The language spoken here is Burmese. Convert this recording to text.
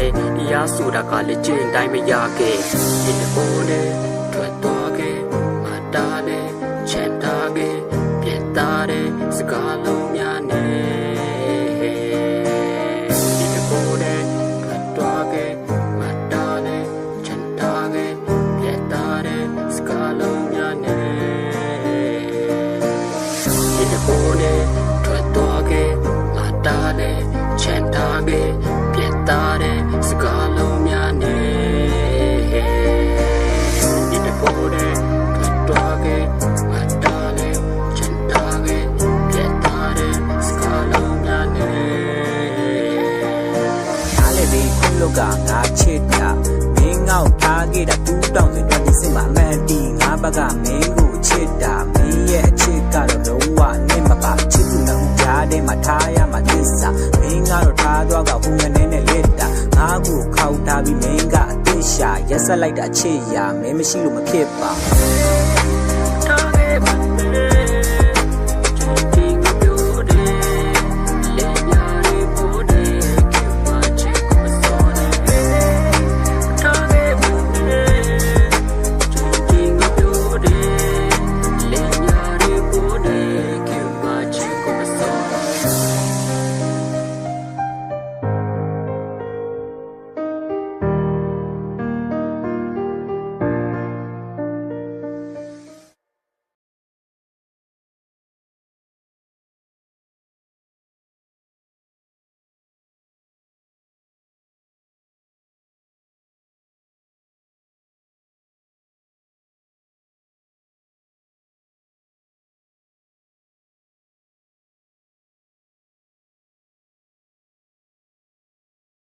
တယ်တရားဆိုတာကလည်းကျင့်တိုင်းမရခဲ့ဒီတပေါ်နဲ့ထွက်သွားခဲ့မတားနဲ့ချန်တာခဲ့ပြတ်သားတဲ့စကားလုံးများနဲ့ဒီတပေါ်နဲ့ထွက်သွားခဲ့မတားနဲ့ချန်တာခဲ့ပြတ်သားတဲ့စကားလုံးများနဲ့ဒီတပေါ်နဲ့ထွက်သွားခဲ့မတားနဲ့ချန်တာခဲ့ပြတ်သားတဲ့စကားလုံးများနဲ့ဒီတပေါ်နဲ့ထွက်သွားခဲ့မတားနဲ့ချန်တာခဲ့ပြတ်သားတဲ့စကားလုံးများနဲ့အားလည်းဒီခုလောကငါချစ်တာမင်းငေါ့ထားခဲ့တာ2026မှာအမှန်တီငါဘကမင်းကိုချစ်တာမင်းရဲ့အချစ်ကတော့လုံးဝနဲ့မပါချစ်သူနှစ်ဦးကြားထဲမှာထားရမှာသစ္စာမင်းကတော့ထားသွားကဟိုငနဲ့လက်တာငါကိုခောက်ထားပြီးမင်းကအသိရှာရက်ဆက်လိုက်တာချစ်ရမင်းမရှိလို့မဖြစ်ပါ